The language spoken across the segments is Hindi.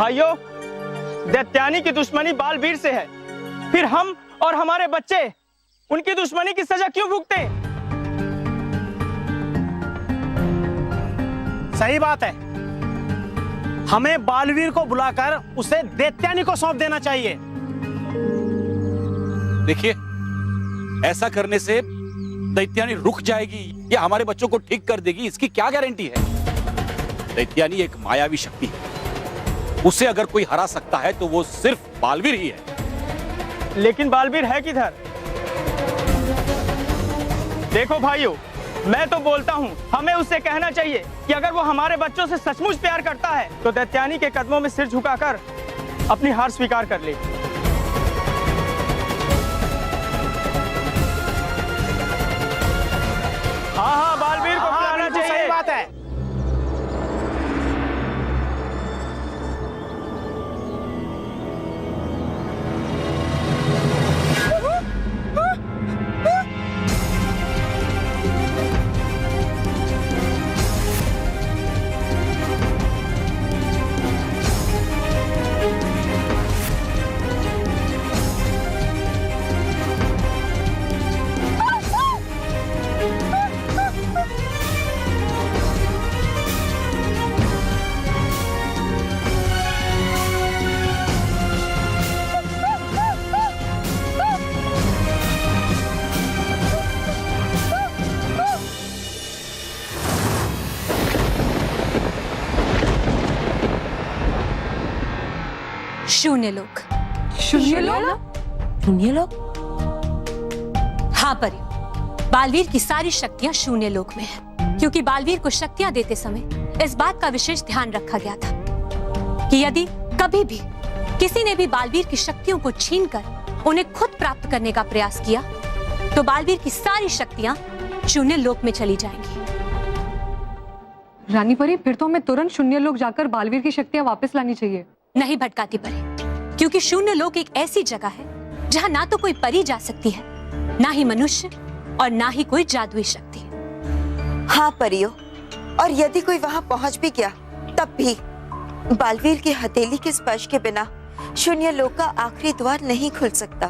भाइयों, दैत्यानी की दुश्मनी बालवीर से है, फिर हम और हमारे बच्चे उनकी दुश्मनी की सजा क्यों भुगते? सही बात है, हमें बालवीर को बुलाकर उसे दैत्यानी को सौंप देना चाहिए। देखिए, ऐसा करने से दैत्यानी रुक जाएगी या हमारे बच्चों को ठीक कर देगी, इसकी क्या गारंटी है? दैत्यानी एक मायावी शक्ति है, उसे अगर कोई हरा सकता है तो वो सिर्फ बालवीर ही है। लेकिन बालवीर है किधर? देखो भाइयों, मैं तो बोलता हूँ हमें उससे कहना चाहिए कि अगर वो हमारे बच्चों से सचमुच प्यार करता है तो दैत्यानी के कदमों में सिर झुकाकर अपनी हार स्वीकार कर ले। हाँ, बालवीर को बुलाना चाहिए। सही बात है। शून्य लोक। शून्य लोक? शून्य लोक? हाँ परियों, बालवीर की सारी शक्तियां शून्य लोक में है, क्योंकि बालवीर को शक्तियां देते समय इस बात का विशेष ध्यान रखा गया था कि यदि कभी भी किसी ने भी बालवीर की शक्तियों को छीनकर उन्हें खुद प्राप्त करने का प्रयास किया तो बालवीर की सारी शक्तियां शून्य लोक में चली जाएंगी। रानी परी, फिर तो हमें तुरंत शून्य लोक जाकर बालवीर की शक्तियां वापस लानी चाहिए। नहीं भटकाती परी, क्योंकि शून्य लोक एक ऐसी जगह है जहाँ ना तो कोई परी जा सकती है, ना ही मनुष्य और ना ही कोई जादुई शक्ति। हाँ परियों, और यदि कोई वहाँ पहुँच भी गया तब भी बालवीर की हथेली के स्पर्श के बिना शून्य लोक का आखिरी द्वार नहीं खुल सकता।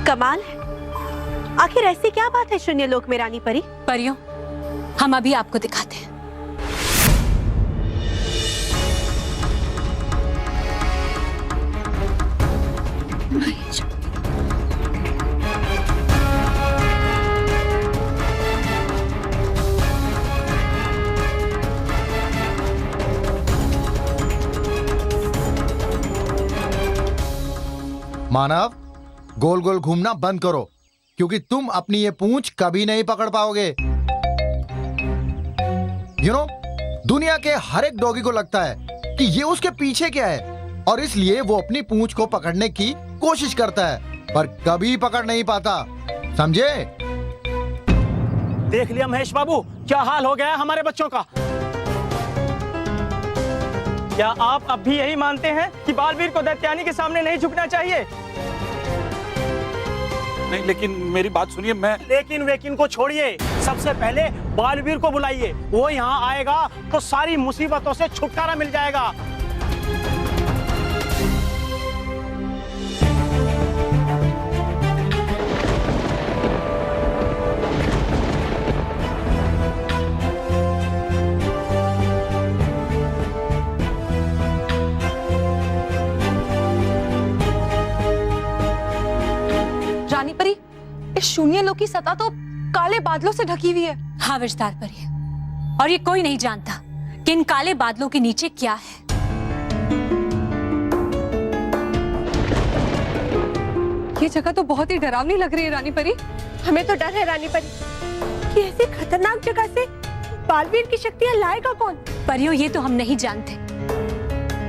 कमाल है, आखिर ऐसी क्या बात है शून्य लोक में रानी परी? परियों, हम अभी आपको दिखाते हैं। मानव, गोल गोल घूमना बंद करो, क्योंकि तुम अपनी ये पूंछ कभी नहीं पकड़ पाओगे। दुनिया के हर एक डॉगी को लगता है कि ये उसके पीछे क्या है, और इसलिए वो अपनी पूंछ को पकड़ने की कोशिश करता है, पर कभी पकड़ नहीं पाता। समझे? देख लिया महेश बाबू, क्या हाल हो गया है हमारे बच्चों का। क्या आप अब भी यही मानते हैं कि बालवीर को दैत्यानी के सामने नहीं झुकना चाहिए? नहीं, लेकिन मेरी बात सुनिए। लेकिन वेकिन को छोड़िए, सबसे पहले बालवीर को बुलाइए। वो यहाँ आएगा तो सारी मुसीबतों से छुटकारा मिल जाएगा। रानी परी, इस शून्य लोक की सतह तो काले बादलों से ढकी हुई है। हाँ विजदार परी, और ये कोई नहीं जानता कि इन काले बादलों के नीचे क्या है। ये जगह तो बहुत ही डरावनी लग रही है रानी परी। हमें तो डर है रानी परी कि ऐसी खतरनाक जगह से बालवीर की शक्तियां लाएगा कौन? परियों, ये तो हम नहीं जानते,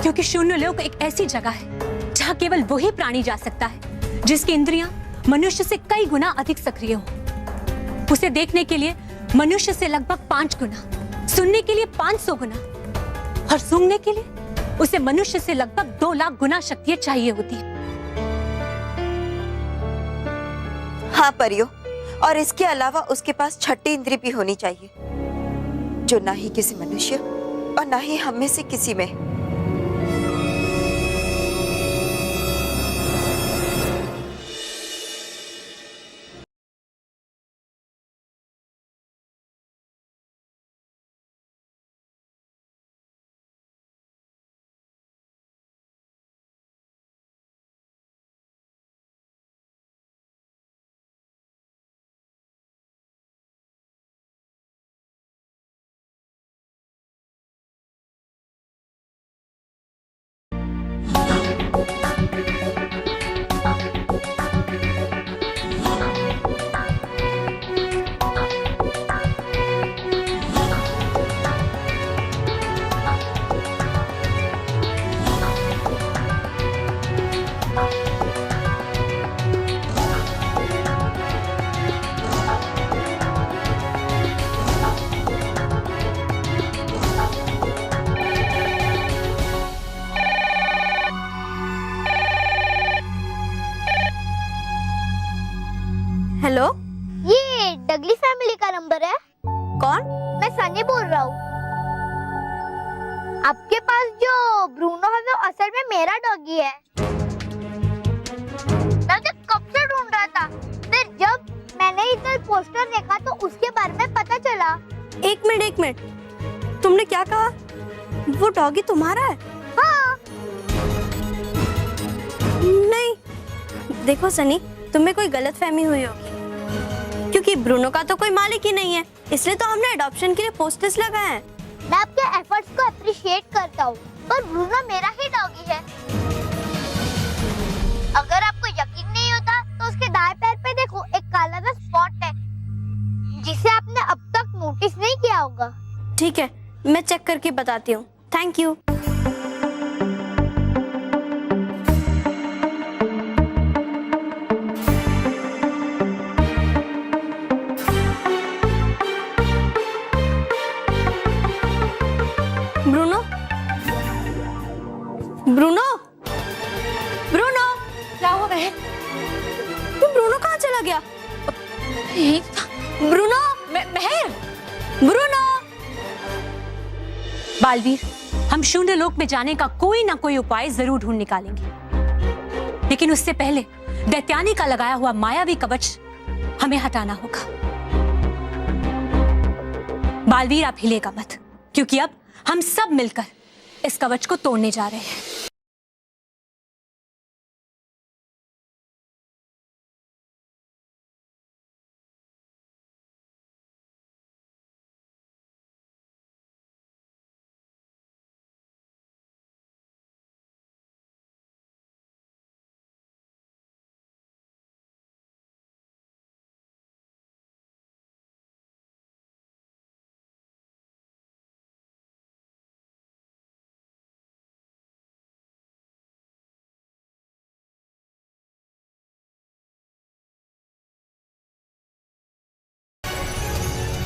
क्योंकि शून्य लोक एक ऐसी जगह है जहाँ केवल वही प्राणी जा सकता है जिसकी इंद्रियां मनुष्य से कई गुना अधिक सक्रिय हो। उसे देखने के लिए मनुष्य से लगभग 5 गुना, सुनने के लिए 500 गुना, और सूंघने के लिए उसे मनुष्य से लगभग 2 लाख गुना शक्तियां चाहिए होती है। हाँ परियों, और इसके अलावा उसके पास छठी इंद्री भी होनी चाहिए। जो ना ही किसी मनुष्य और ना ही हम में से किसी में। हेलो, ये डगली फैमिली का नंबर है। कौन? मैं सनी बोल रहा हूँ। आपके पास जो ब्रूनो है वो असल में मेरा डॉगी है। मैं उसे कब से ढूंढ रहा था, फिर जब मैंने इधर पोस्टर देखा तो उसके बारे में पता चला। एक मिनट, तुमने क्या कहा? वो डॉगी तुम्हारा है? हाँ। नहीं, देखो सनी, तुम्हें कोई गलतफहमी हुई होगी, क्योंकि ब्रूनो का तो कोई मालिक ही नहीं है, इसलिए तो हमने अडॉप्शन के लिए पोस्टर्स लगाए हैं। मैं आपके एफर्ट्स को अप्रिशिएट करता हूँ, पर ब्रूनो मेरा ही डॉगी है। अगर आपको यकीन नहीं होता तो उसके दाएं पैर पे देखो, एक काला सा स्पॉट है जिसे आपने अब तक नोटिस नहीं किया होगा। ठीक है, मैं चेक करके बताती हूँ। Thank you. Bruno, Bruno, Bruno, क्या हुआ बहन? ये ब्रूनो कहाँ चला गया? ब्रूनो, बहन! ब्रूनो। बालवीर, हम शून्य लोक में जाने का कोई ना कोई उपाय जरूर ढूंढ निकालेंगे, लेकिन उससे पहले दैत्यानी का लगाया हुआ मायावी कवच हमें हटाना होगा। बालवीर, आप हिलेगा मत, क्योंकि अब हम सब मिलकर इस कवच को तोड़ने जा रहे हैं।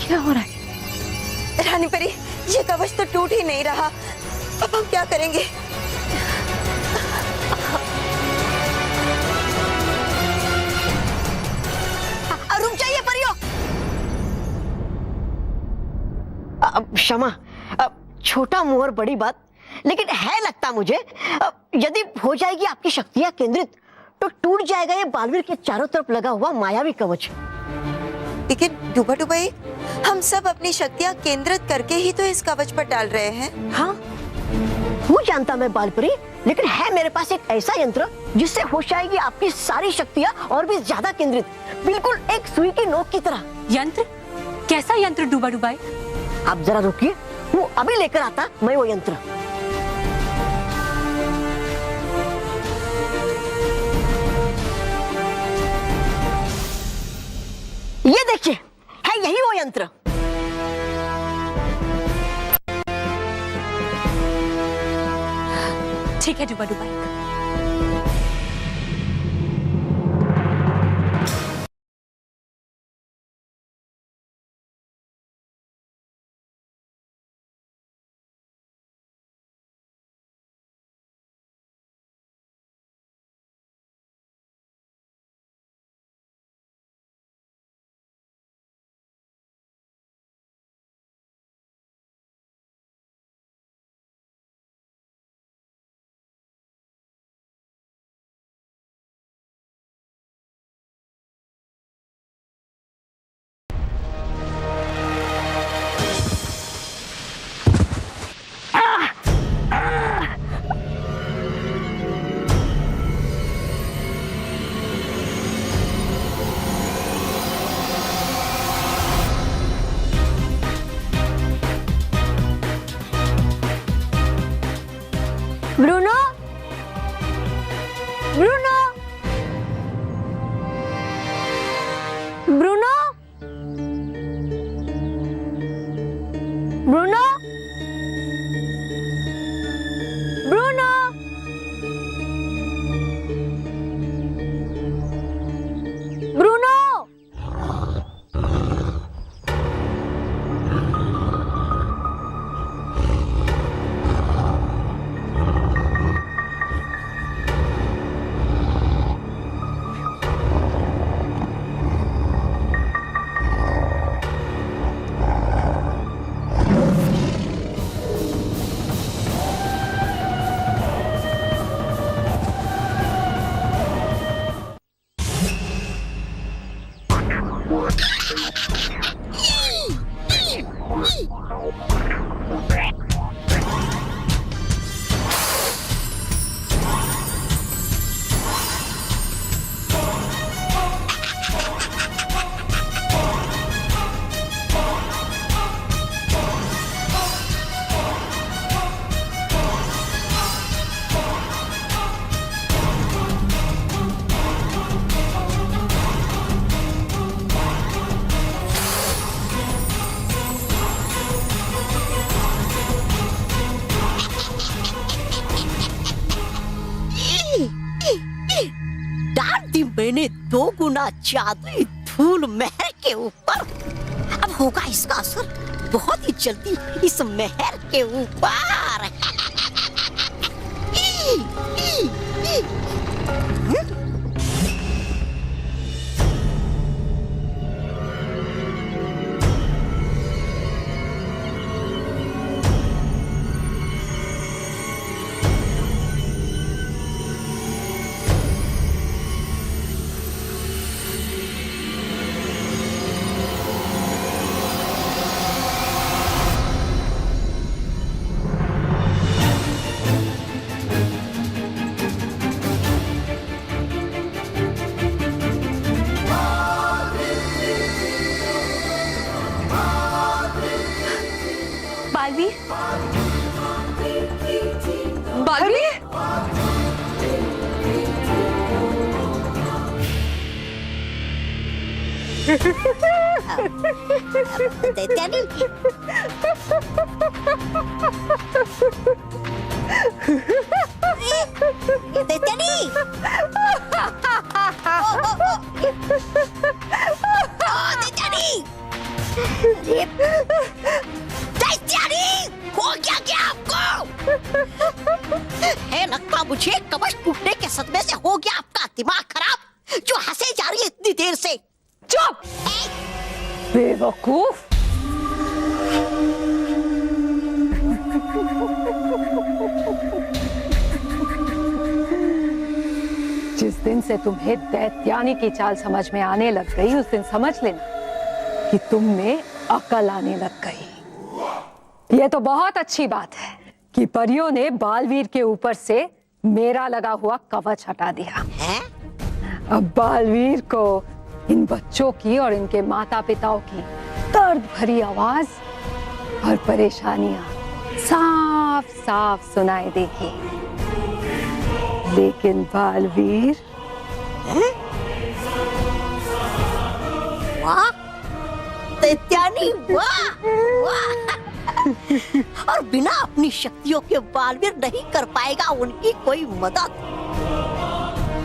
क्या हो रहा है? रानी परी, ये कवच तो टूट ही नहीं रहा। अब हम क्या करेंगे? रुक जाइए परियो। क्षमा, छोटा मुंह और बड़ी बात, लेकिन है लगता मुझे यदि हो जाएगी आपकी शक्तियां केंद्रित तो टूट जाएगा ये बालवीर के चारों तरफ लगा हुआ मायावी कवच। लेकिन डूबा डुबाई, हम सब अपनी शक्तियां केंद्रित करके ही तो इस कवच पर डाल रहे हैं। हाँ, वो जानता मैं बालपुरी, लेकिन है मेरे पास एक ऐसा यंत्र जिससे हो जाएगी आपकी सारी शक्तियां और भी ज्यादा केंद्रित, बिल्कुल एक सुई की नोक की तरह। यंत्र? कैसा यंत्र डूबा डुबाई? आप जरा रुकिए, वो अभी लेकर आता मैं वो यंत्र। ये देखिए, है यही वो यंत्र। ठीक है डूबा डुबाई। Bruno, Bruno, Bruno, Bruno, Bruno, Bruno. डाल दी मैंने 2 गुना जादुई धूल महर के ऊपर। अब होगा इसका असर बहुत ही जल्दी इस महर के ऊपर। बालवीर, बालवीर, दैत्यानी, दैत्यानी, दैत्यानी, हो क्या आपको? है लगता मुझे कवच टूटने के सदमे से हो गया आपका दिमाग खराब, जो हंसे जा रही है इतनी देर से। चुप बेवकूफ। जिस दिन से तुम्हें दैत्यानी की चाल समझ में आने लग गई, उस दिन समझ लेना कि तुम में अकल आने लग गई। ये तो बहुत अच्छी बात है कि परियों ने बालवीर के ऊपर से मेरा लगा हुआ कवच हटा दिया है? अब बालवीर को इन बच्चों की और इनके माता पिताओं की दर्द भरी आवाज और परेशानियां साफ साफ सुनाई देगी। लेकिन बालवीर, वाह दैत्यानी, वाह वाह। और बिना अपनी शक्तियों के बालवीर नहीं कर पाएगा उनकी कोई मदद,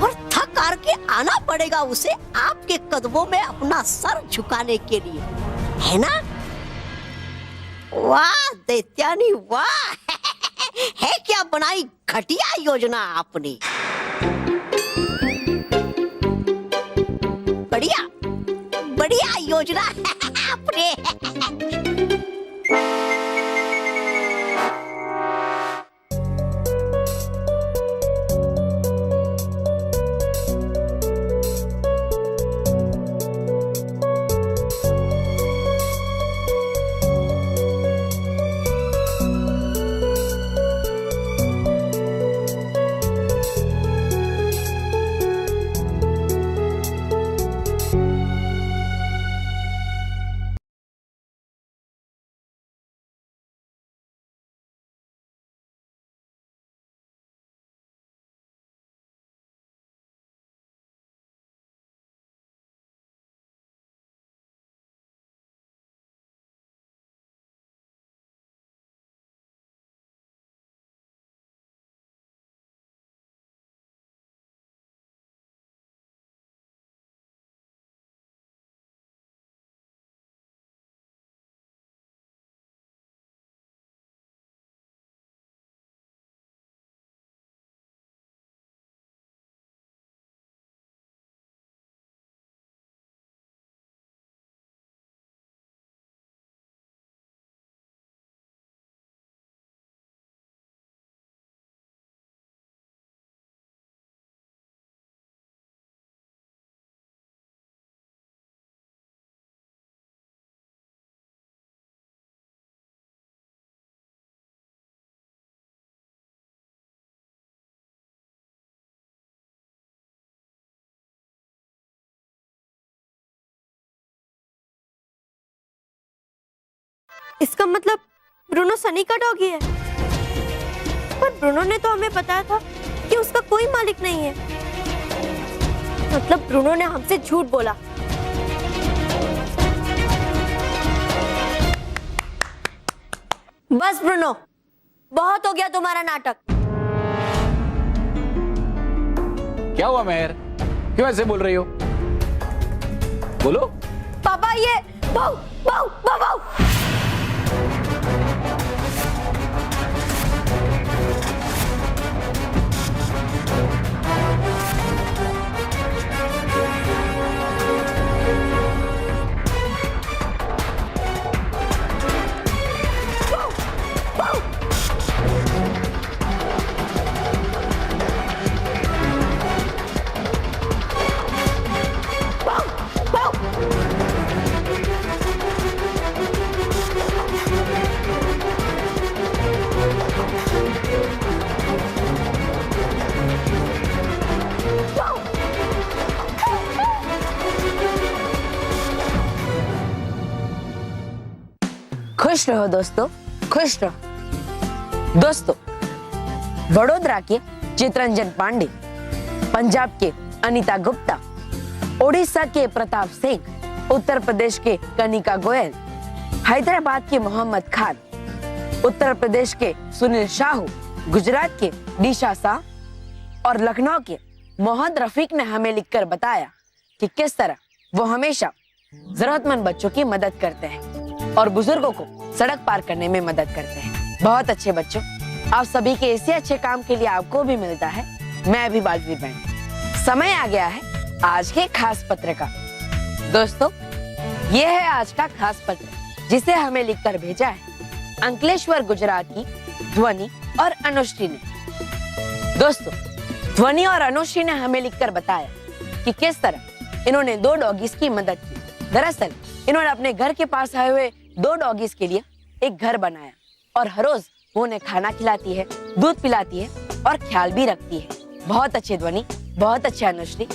और थक हार के आना पड़ेगा उसे आपके कदमों में अपना सर झुकाने के लिए, है ना? वाह दैत्यानी वाह। है क्या बनाई घटिया योजना आपने। बढ़िया बढ़िया योजना आपने। इसका मतलब ब्रूनो सनी का डॉगी है। पर ब्रूनो ने तो हमें बताया था कि उसका कोई मालिक नहीं है। मतलब ब्रूनो ने हमसे झूठ बोला। बस ब्रूनो, बहुत हो गया तुम्हारा नाटक। क्या हुआ मेहर, क्यों ऐसे बोल रही हो? बोलो। पापा ये बाऊ बाऊ बाऊ बाऊ। खुश रहो दोस्तों, खुश रहो दोस्तों। वडोदरा के चितरंजन पांडे, पंजाब के अनीता गुप्ता, ओडिशा के प्रताप सिंह, उत्तर प्रदेश के कनिका गोयल, हैदराबाद के मोहम्मद खान, उत्तर प्रदेश के सुनील साहू, गुजरात के दिशा शाह और लखनऊ के मोहम्मद रफीक ने हमें लिखकर बताया कि किस तरह वो हमेशा जरूरतमंद बच्चों की मदद करते हैं और बुजुर्गों को सड़क पार करने में मदद करते हैं। बहुत अच्छे बच्चों, आप सभी के ऐसे अच्छे काम के लिए आपको भी मिलता है मैं भी बालवीर बहन। समय आ गया है आज के खास पत्र का। दोस्तों, ये है आज का खास पत्र जिसे हमें लिखकर भेजा है अंकलेश्वर गुजरात की ध्वनि और अनुश्री ने। दोस्तों, ध्वनि और अनुश्री ने हमें लिखकर बताया कि किस तरह इन्होंने 2 डॉगीज की मदद की। दरअसल इन्होंने अपने घर के पास आए हुए 2 डॉगीज के लिए एक घर बनाया और हर रोज वो उन्हें खाना खिलाती है, दूध पिलाती है और ख्याल भी रखती है। बहुत अच्छे ध्वनि, बहुत अच्छे अनुश्री,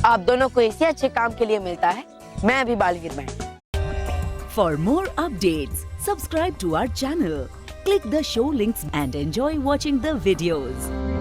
आप दोनों को ऐसे अच्छे काम के लिए मिलता है मैं भी बालवीर बहन। For more updates, subscribe to our channel, click the show links and enjoy watching the videos.